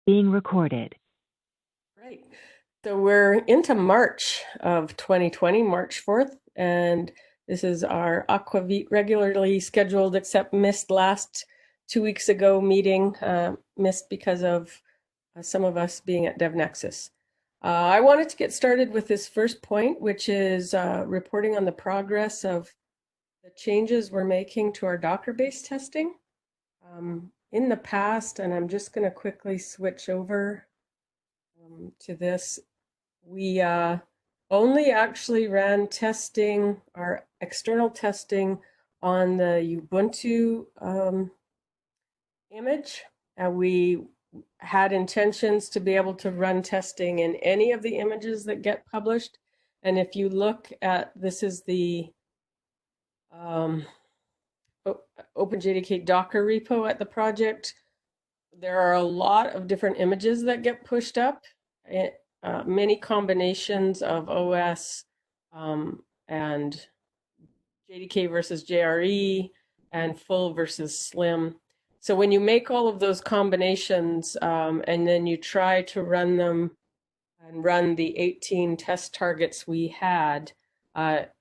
Being recorded. Right. So we're into March of 2020, March 4th, and this is our AQAvit regularly scheduled, except missed last 2 weeks ago meeting, missed because of some of us being at DevNexus. I wanted to get started with this first point, which is reporting on the progress of the changes we're making to our Docker-based testing. In the past, and I'm just going to quickly switch over to this. We only actually ran testing, our external testing, on the Ubuntu image, and we had intentions to be able to run testing in any of the images that get published. And if you look at, this is the OpenJDK Docker repo at the project, there are a lot of different images that get pushed up. Many combinations of OS and JDK versus JRE and full versus slim. So when you make all of those combinations and then you try to run them and run the 18 test targets we had,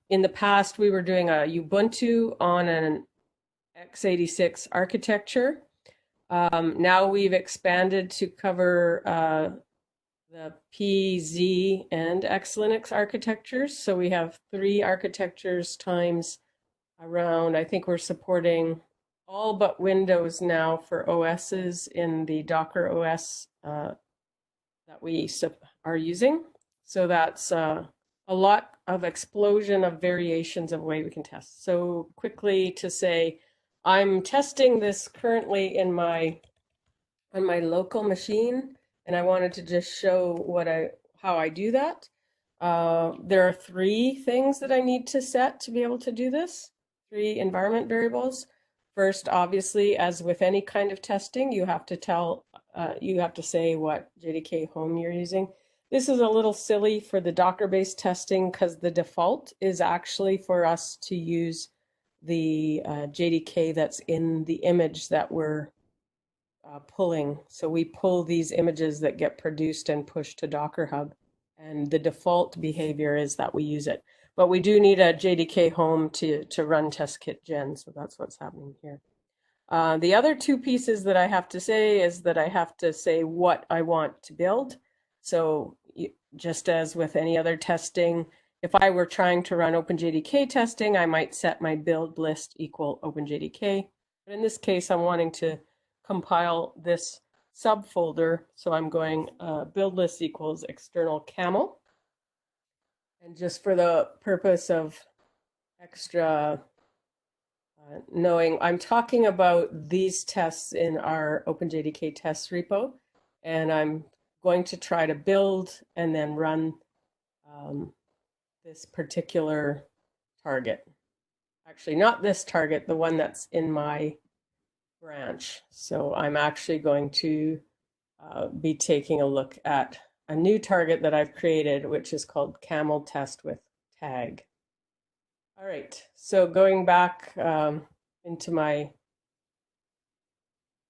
in the past we were doing a Ubuntu on an x86 architecture. Now we've expanded to cover the P, Z, and X Linux architectures. So we have 3 architectures times around, I think we're supporting all but Windows now for OSs in the Docker OS that we are using. So that's a lot of explosion of variations of way we can test. So quickly to say, I'm testing this currently in on my local machine, and I wanted to just show how I do that. There are 3 things that I need to set to be able to do this, 3 environment variables. First, obviously, as with any kind of testing, you have to say what JDK home you're using. This is a little silly for the Docker-based testing because the default is actually for us to use the JDK that's in the image that we're pulling. So we pull these images that get produced and pushed to Docker Hub, and the default behavior is that we use it. But we do need a JDK home to run test kit gen, so that's what's happening here. The other 2 pieces that I have to say is that I have to say what I want to build. So just as with any other testing, if I were trying to run OpenJDK testing, I might set my build list equal OpenJDK. But in this case, I'm wanting to compile this subfolder. So I'm going build list equals external camel. And just for the purpose of extra knowing, I'm talking about these tests in our OpenJDK test repo, and I'm going to try to build and then run this particular target. Actually, not this target, the one that's in my branch. So I'm actually going to be taking a look at a new target that I've created, which is called camel test with tag. All right, so going back into my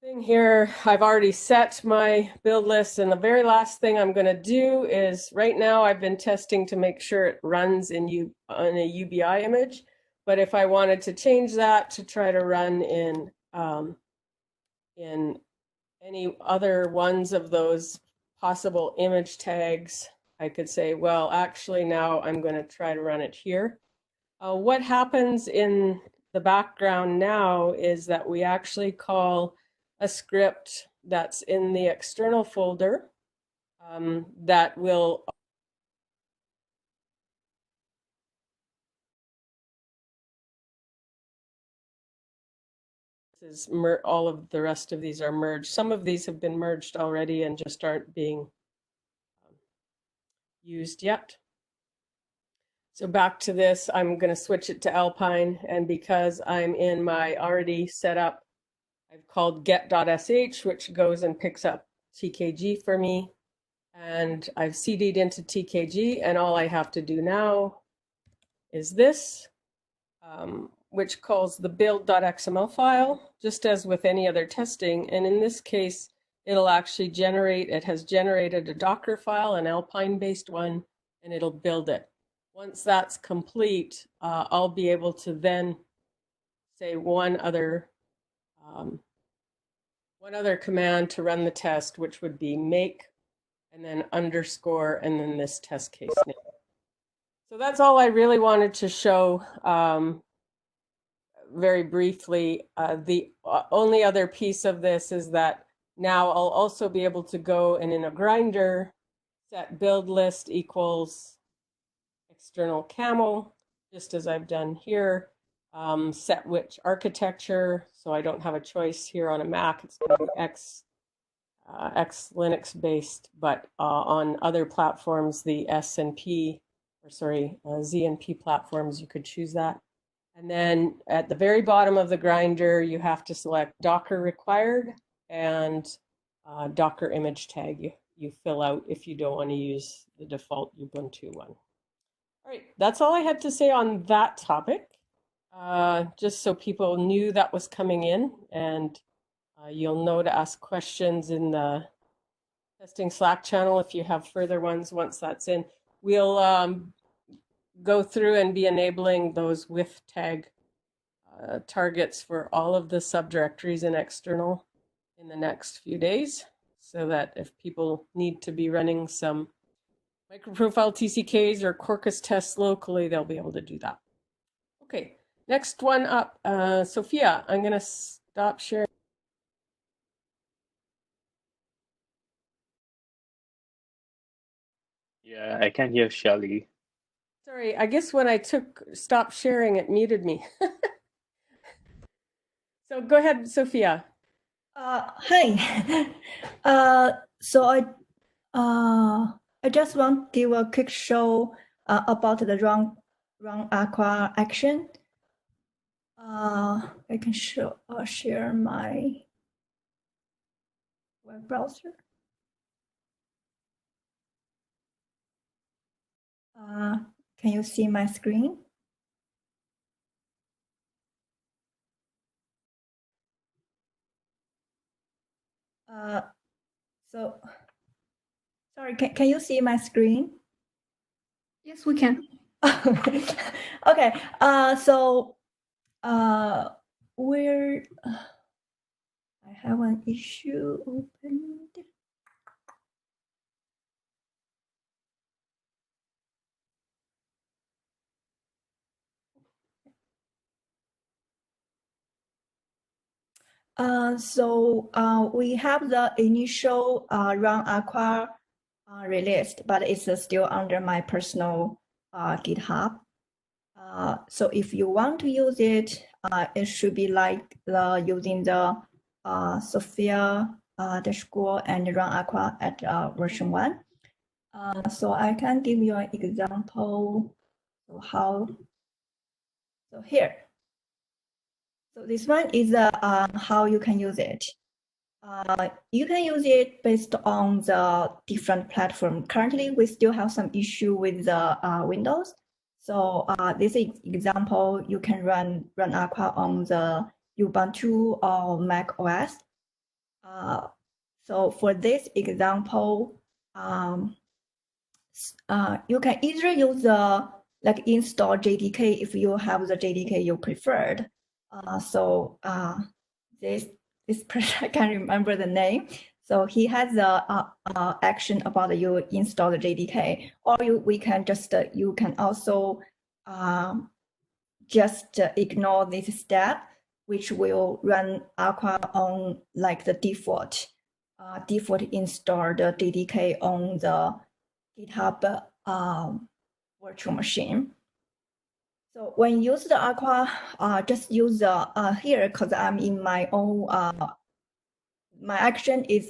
thing here, I've already set my build list, and the very last thing I'm going to do is, right now I've been testing to make sure it runs in a UBI image, but if I wanted to change that to try to run in any other ones of those possible image tags, I could say, well, actually now I'm going to try to run it here. What happens in the background now is that we actually call a script that's in the external folder that will all of the rest of these are merged. Some of these have been merged already and just aren't being used yet. So back to this, I'm going to switch it to Alpine, and because I'm in my already set up, I've called get.sh, which goes and picks up TKG for me, and I've CD'd into TKG, and all I have to do now is this, which calls the build.xml file, just as with any other testing. And in this case, it'll actually generate, it has generated a Docker file, an Alpine-based one, and it'll build it. Once that's complete, I'll be able to then say one other command to run the test, which would be make and then underscore and then this test case name. So that's all I really wanted to show very briefly. The only other piece of this is that now I'll also be able to go and in a grinder set build list equals external camel, just as I've done here. Set which architecture, so I don't have a choice here on a Mac. It's going to be X Linux based, but on other platforms, the Z and P platforms, you could choose that. And then at the very bottom of the grinder, you have to select Docker required and Docker image tag you fill out if you don't want to use the default Ubuntu one. All right, that's all I had to say on that topic. Just so people knew that was coming in, and you'll know to ask questions in the testing Slack channel if you have further ones once that's in. We'll go through and be enabling those with tag targets for all of the subdirectories in external in the next few days, so that if people need to be running some microprofile TCKs or Quarkus tests locally, they'll be able to do that. Okay, next one up, Sophia, I'm going to stop sharing. Yeah, I can hear Shelly. Sorry, I guess when I stop sharing, it muted me. So go ahead, Sophia. Hi. So I just want to give a quick show about the run Aqua action. I can share my web browser. Can you see my screen? So sorry, can you see my screen? Yes, we can. Okay. So where I have an issue opened. We have the initial run Aqua released, but it's still under my personal GitHub. So if you want to use it, it should be like using the Sophia dashboard and run Aqua at version 1. So I can give you an example of how. So here. So this one is how you can use it. You can use it based on the different platform. Currently, we still have some issue with the Windows. So this example, you can run Aqua on the Ubuntu or Mac OS. So for this example, you can either use the install JDK if you have the JDK you preferred. This person, I can't remember the name. So he has the action about you install the JDK, or you can also just ignore this step, which will run Aqua on like the default install the JDK on the GitHub virtual machine. So when you use the Aqua, just use the here, because I'm in my own, my action is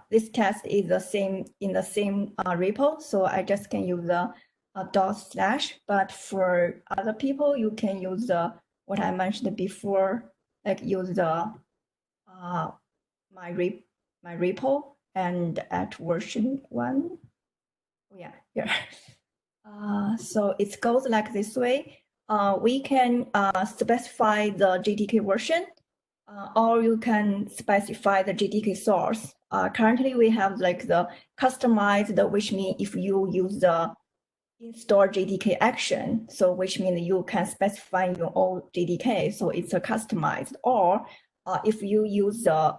this test is the same in the same repo. So I just can use the /, but for other people, you can use the what I mentioned before, like use the my repo and at version 1. Yeah, here. So it goes like this way. We can specify the JDK version. or you can specify the JDK source. Currently, we have like the customized, which means if you use the install JDK action, so which means you can specify your own JDK, so it's a customized. Or if you use the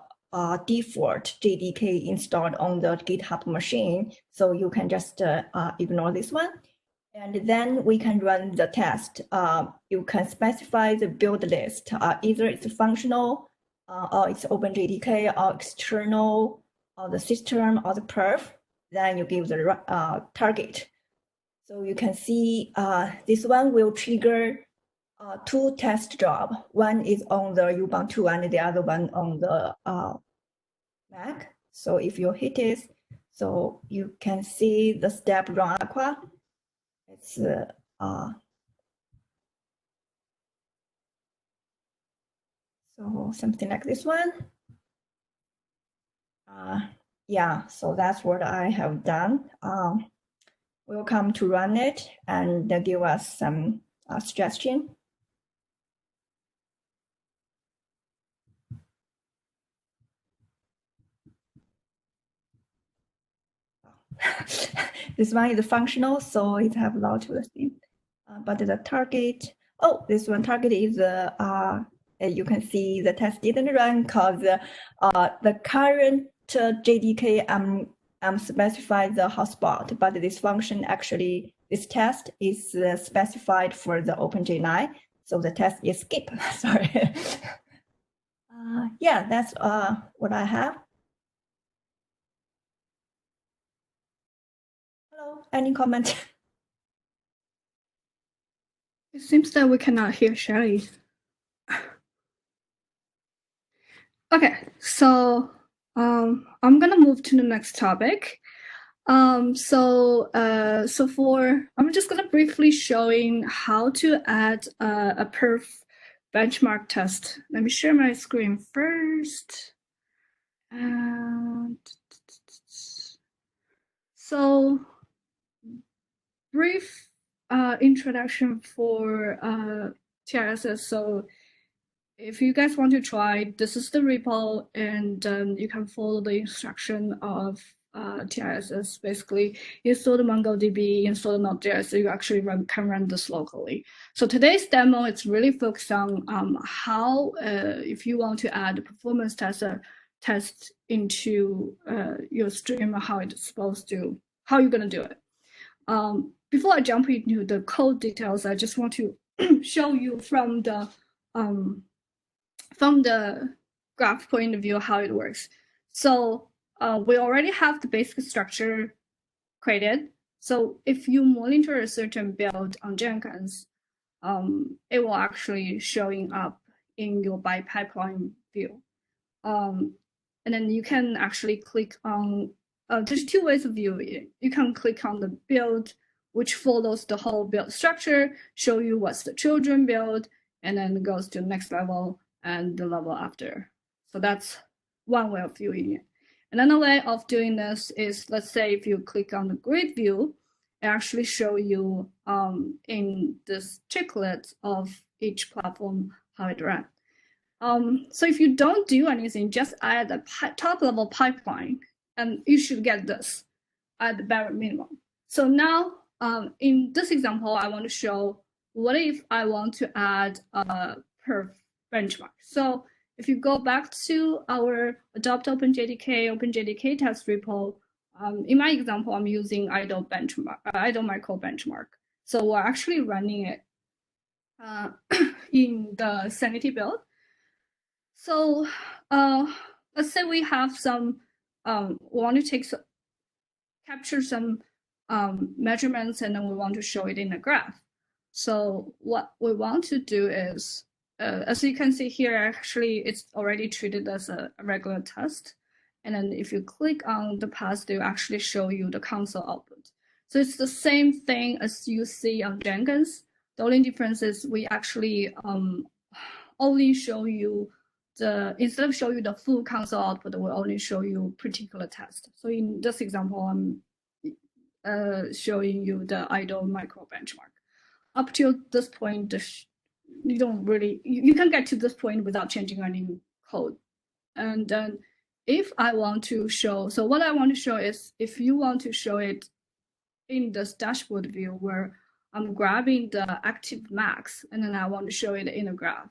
default JDK installed on the GitHub machine, so you can just ignore this one. And then we can run the test. You can specify the build list. Either it's functional, or it's OpenJDK, or external, or the system, or the perf. Then you give the target. So you can see this one will trigger 2 test jobs. One is on the Ubuntu and the other one on the Mac. So if you hit it, so you can see the step run Aqua. It's so something like this one. Yeah, so that's what I have done. Welcome to run it and give us some suggestion. This one is functional, so it have a lot of things. But the target, this one target is you can see the test didn't run because the current JDK I'm specified the hotspot, but this function actually, this test is specified for the OpenJ9, so the test is skip. Sorry. Yeah, that's what I have. Hello, any comment? It seems that we cannot hear Shelly. Okay, so I'm gonna move to the next topic. I'm just gonna briefly showing how to add a perf benchmark test. Let me share my screen first. And so brief introduction for TRSS. So if you guys want to try, this is the repo, and you can follow the instruction of TRSS. Basically, install the MongoDB, install the Node.js, so you actually can run this locally. So today's demo, it's really focused on how, if you want to add a performance test into your stream, how it's supposed to, how you're gonna do it. Before I jump into the code details, I just want to show you from the graph point of view how it works. So we already have the basic structure created. So if you monitor a certain build on Jenkins, it will actually showing up in your by pipeline view. And then you can actually click on, there's 2 ways of viewing it. You can click on the build, which follows the whole build structure, show you what's the children build, and then it goes to the next level and the level after. So that's one way of viewing it. Another way of doing this is, let's say if you click on the grid view, it actually show you in this checklist of each platform how it ran. So if you don't do anything, just add a top level pipeline, and you should get this at the bare minimum. So now in this example, I want to show what if I want to add a perf benchmark. So if you go back to our adopt OpenJDK test repo, in my example, I'm using idle micro benchmark. So we're actually running it in the sanity build. So let's say we have some, we want to capture some measurements, and then we want to show it in a graph. So what we want to do is, as you can see here, actually it's already treated as a regular test. And then if you click on the path, they will actually show you the console output. So it's the same thing as you see on Jenkins. The only difference is we actually only show you instead of show you the full console output, we'll only show you particular test. So in this example, I'm showing you the idle micro benchmark. Up till this point, you don't really, you can get to this point without changing any code. And then if I want to show, so what I want to show is, if you want to show it in this dashboard view where I'm grabbing the active max, and then I want to show it in a graph.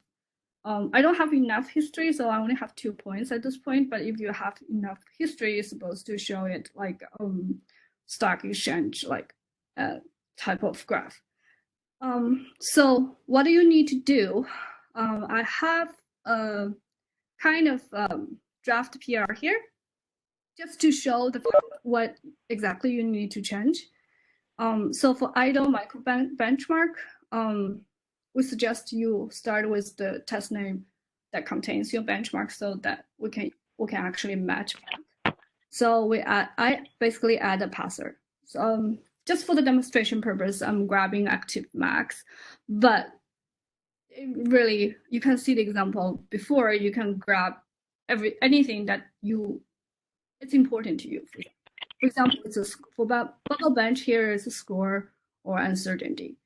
I don't have enough history, so I only have 2 points at this point, but if you have enough history, you're supposed to show it like stock exchange, like type of graph. So what do you need to do? I have a kind of draft PR here, just to show what exactly you need to change. So for idle micro benchmark, we suggest you start with the test name that contains your benchmark, so that we can actually match back. So I basically add a parser. So just for the demonstration purpose, I'm grabbing active max, but really you can see the example before. You can grab anything that it's important to you. For example, for bubble bench here is a score or uncertainty.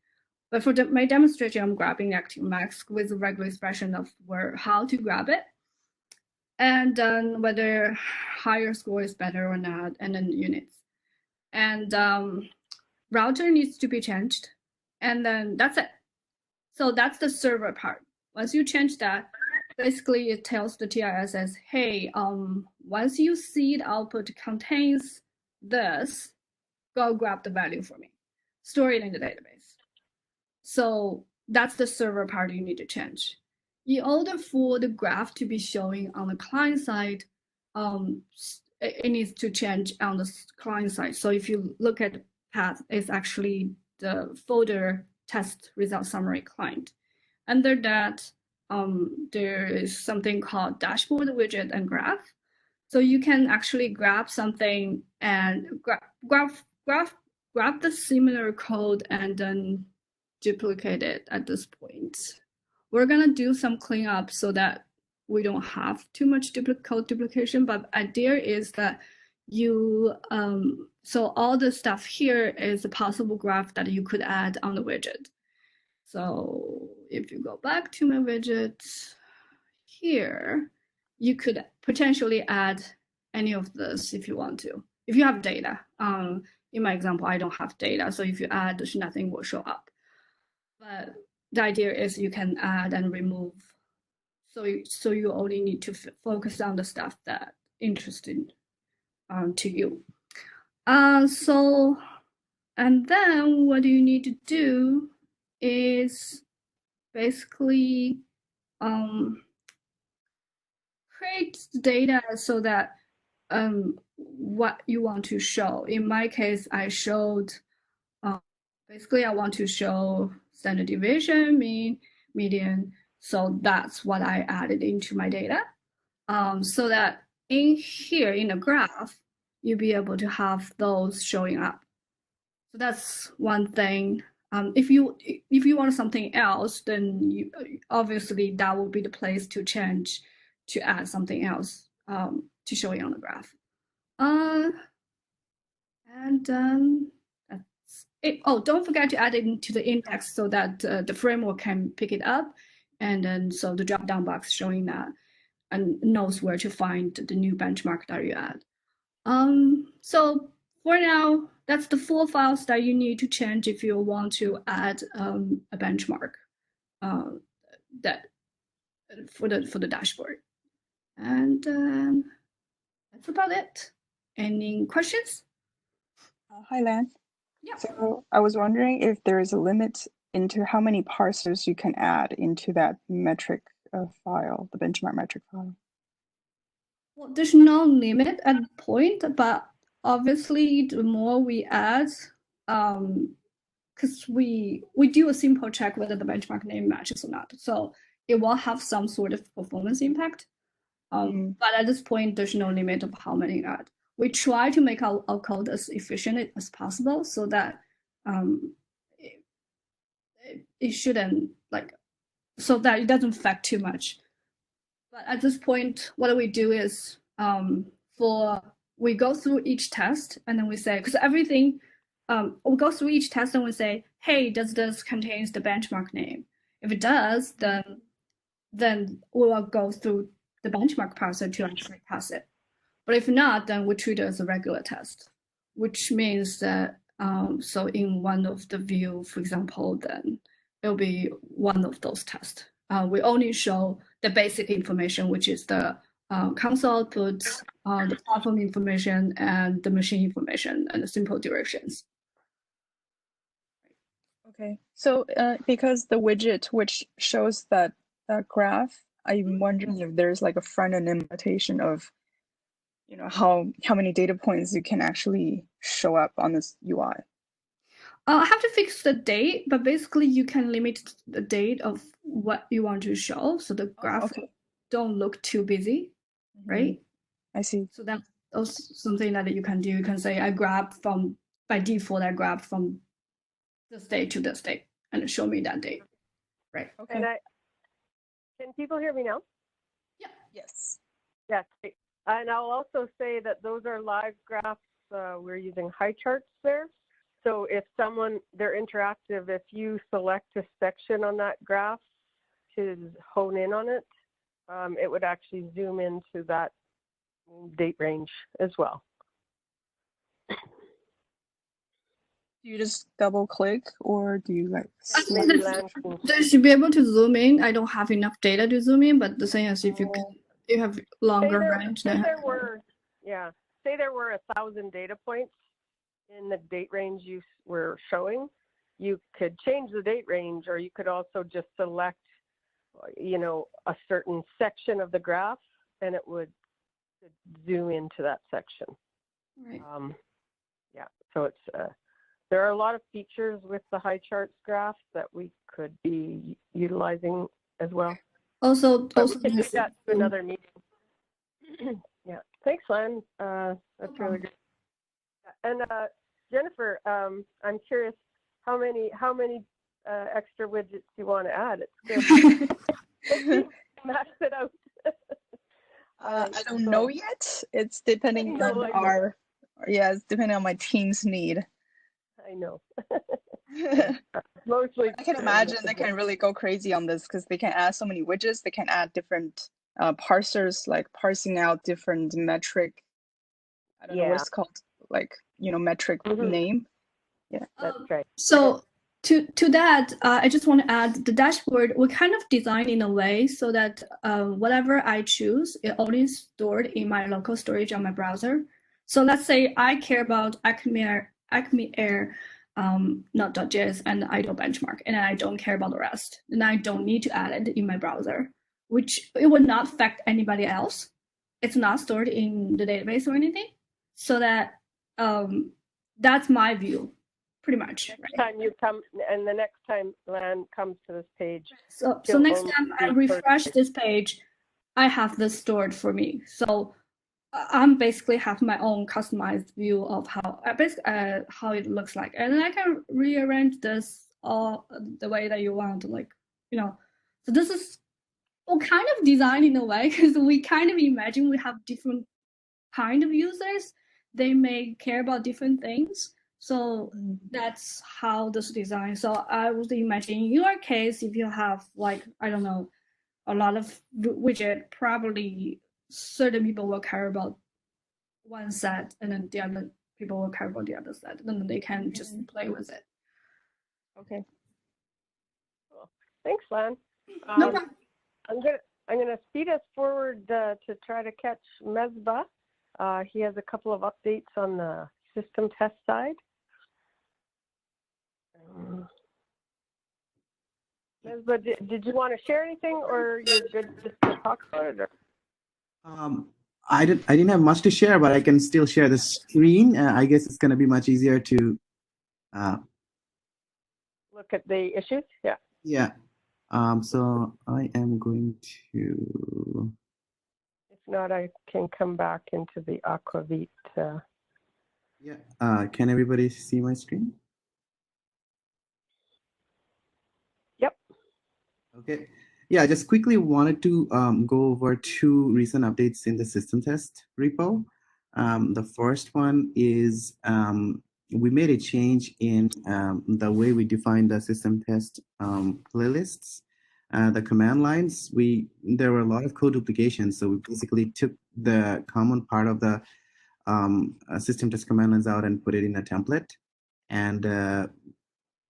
But for my demonstration, I'm grabbing active max with a regular expression of how to grab it, and then whether higher score is better or not, and then units. And router needs to be changed, and then that's it. So that's the server part. Once you change that, basically it tells the TIS as, hey, once you see the output contains this, go grab the value for me, store it in the database. So that's the server part you need to change. In order for the graph to be showing on the client side, it needs to change on the client side. So if you look at the path, it's actually the folder test result summary client. Under that, there is something called dashboard widget and graph. So you can actually grab something and grab the similar code and then duplicate it at this point. We're gonna do some cleanup so that we don't have too much code duplication, but idea is that you, so all the stuff here is a possible graph that you could add on the widget. So if you go back to my widget here, you could potentially add any of this if you want to, if you have data. In my example, I don't have data, so if you add, nothing will show up. But the idea is you can add and remove. So you only need to focus on the stuff that interesting to you. So, and then what you need to do is basically create data so that what you want to show. In my case, I showed, basically I want to show standard deviation, mean, median. So that's what I added into my data. So that in here in the graph, you'll be able to have those showing up. So that's one thing. If you want something else, then obviously that will be the place to change, to add something else to show you on the graph. And that's it. Oh, don't forget to add it into the index so that the framework can pick it up, and then so the drop-down box showing that and knows where to find the new benchmark that you add. So for now, that's the 4 files that you need to change if you want to add a benchmark that for the dashboard. And that's about it. Any questions? Hi, Lan. Yeah. So I was wondering if there is a limit into how many parsers you can add into that metric file, the benchmark metric file. Well, there's no limit at the point, but obviously the more we add, because we do a simple check whether the benchmark name matches or not. So it will have some sort of performance impact. But at this point, there's no limit of how many add. We try to make our code as efficient as possible so that it shouldn't so that it doesn't affect too much. But at this point, what we do is we go through each test and then we say, because everything, we go through each test and we say, hey, does this contains the benchmark name? If it does, then we will go through the benchmark parser to actually pass it. But if not, then we treat it as a regular test, which means that so in one of the view, for example, then it'll be one of those tests. We only show the basic information, which is the console outputs, the platform information, and the machine information, and the simple directions. Okay, so because the widget which shows that graph, I'm wondering if there's like a front-end implementation of, you know, how many data points you can actually show up on this UI. I have to fix the date, but basically you can limit the date of what you want to show, so the graph don't look too busy, right? I see. So that's also something that you can do. You can say I grab from, by default, I grab from this date to this date and show me that date, right? Okay. And can people hear me now? Yeah. Yes. Yes. And I'll also say that those are live graphs. We're using high charts there. So if they're interactive, if you select a section on that graph to hone in on it, it would actually zoom into that date range as well. Do you just double click, or do you like? They should be able to zoom in. I don't have enough data to zoom in, but the thing is, if you have longer range, say there were 1,000 data points in the date range you were showing, you could change the date range, or you could also just select, you know, a certain section of the graph, and it would zoom into that section. Right. Yeah. So it's there are a lot of features with the high charts graph that we could be utilizing as well. Also, we can do that to another meeting. Yeah. Thanks, Len. That's really good. And Jennifer, I'm curious how many extra widgets you want to add. It's good. Max it out. I don't know yet. It's depending on it's depending on my team's need. I know. Mostly. I can imagine they can really go crazy on this because they can add so many widgets. They can add different parsers, like parsing out different metric. I don't know what it's called, like, you know, metric name. Yeah, that's right. So to that, I just want to add the dashboard. We kind of designed in a way so that whatever I choose, it only stored in my local storage on my browser. So let's say I care about Acme Air Node.js and idle benchmark, and I don't care about the rest, and I don't need to add it in my browser, which it would not affect anybody else. It's not stored in the database or anything, so that that's my view, pretty much. Next time you come, and the next time Lan comes to this page. So next time I refresh this page, I have this stored for me. So I'm basically have my own customized view of how it looks like, and then I can rearrange this all the way that you want, like, you know. So this is all kind of designed in a way because we kind of imagine we have different kind of users. They may care about different things. So that's how this design. So I would imagine in your case, if you have, like, I don't know, a lot of widget, probably certain people will care about one set, and then the other people will care about the other set. And then they can just play with it. Okay. Cool. Thanks, Lan. No problem. I'm gonna speed us forward to try to catch Mesbah. He has a couple of updates on the system test side. Mesbah, did you want to share anything, or you're good just to talk about it? Or? I didn't have much to share, but I can still share the screen. I guess it's going to be much easier to look at the issues. Yeah. Yeah. So I am going to. If not, I can come back into the AQAvit. Yeah. Can everybody see my screen? Yep. Okay. Yeah, I just quickly wanted to go over two recent updates in the system test repo. The first one is we made a change in the way we define the system test playlists. the command lines, there were a lot of code duplications. So we basically took the common part of the system test command lines out and put it in a template. And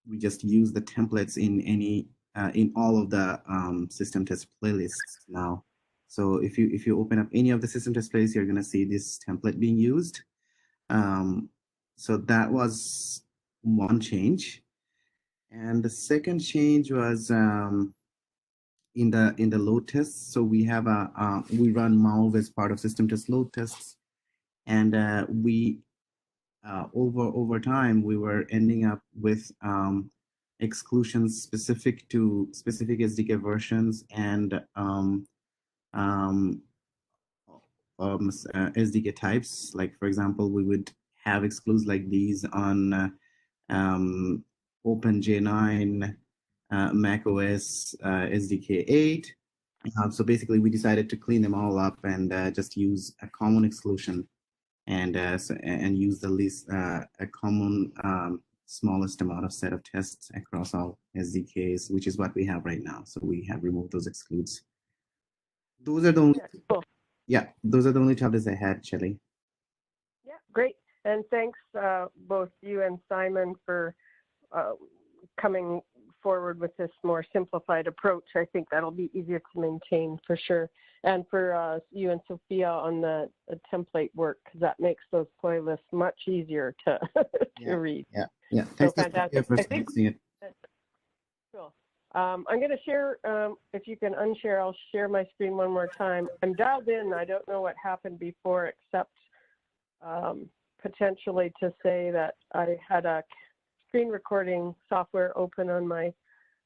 we just use the templates in all of the system test playlists now. So if you open up any of the system test playlists, you're going to see this template being used. So that was one change. And the second change was in the load tests. So we have we run MALV as part of system test load tests, and over time we were ending up with exclusions specific to specific SDK versions and SDK types. Like, for example, we would have excludes like these on OpenJ9, macOS SDK 8. So basically, we decided to clean them all up and just use a common exclusion and use the least a common smallest amount of set of tests across all SDKs, which is what we have right now. So we have removed those excludes. Those are the only, cool. Yeah, those are the only topics I had, Shelly. Yeah, great. And thanks both you and Simon for coming forward with this more simplified approach. I think that'll be easier to maintain for sure. And for you and Sophia on the template work, because that makes those playlists much easier to read. Yeah. So Thanks fantastic. for I think it. cool. I'm going to share, if you can unshare, I'll share my screen one more time. I'm dialed in. I don't know what happened before, except potentially to say that I had a screen recording software open on my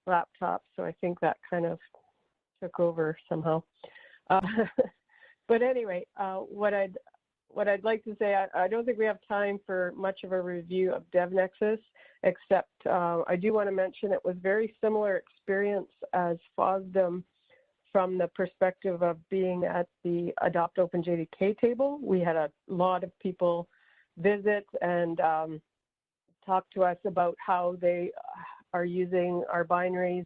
laptop, so I think that kind of took over somehow. But anyway, what I'd like to say, I don't think we have time for much of a review of DevNexus, except I do want to mention it was very similar experience as FOSDEM from the perspective of being at the Adopt OpenJDK table. We had a lot of people visit and talk to us about how they are using our binaries,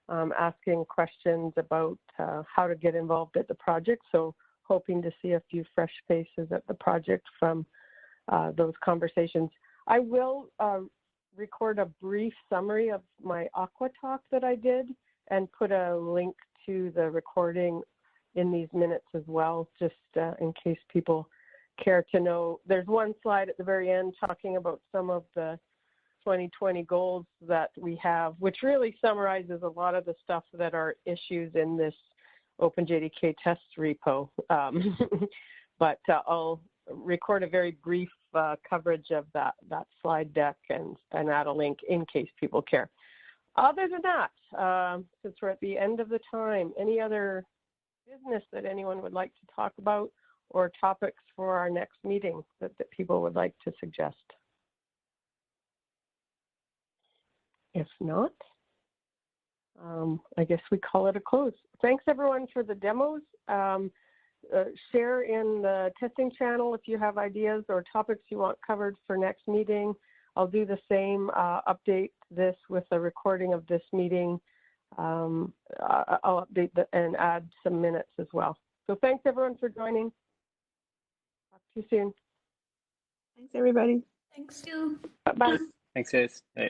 asking questions about how to get involved at the project. So hoping to see a few fresh faces at the project from those conversations. I will record a brief summary of my Aqua talk that I did and put a link to the recording in these minutes as well, just in case people care to know. There's one slide at the very end talking about some of the 2020 goals that we have, which really summarizes a lot of the stuff that are issues in this OpenJDK test repo. But I'll record a very brief coverage of that slide deck and add a link in case people care. Other than that, since we're at the end of the time, any other business that anyone would like to talk about or topics for our next meeting that people would like to suggest? If not, I guess we call it a close. Thanks everyone for the demos. Share in the testing channel if you have ideas or topics you want covered for next meeting. I'll do the same, update this with a recording of this meeting. I'll update and add some minutes as well. So thanks everyone for joining. Talk to you soon. Thanks, everybody. Thanks, you. Bye. Thanks, guys. Bye.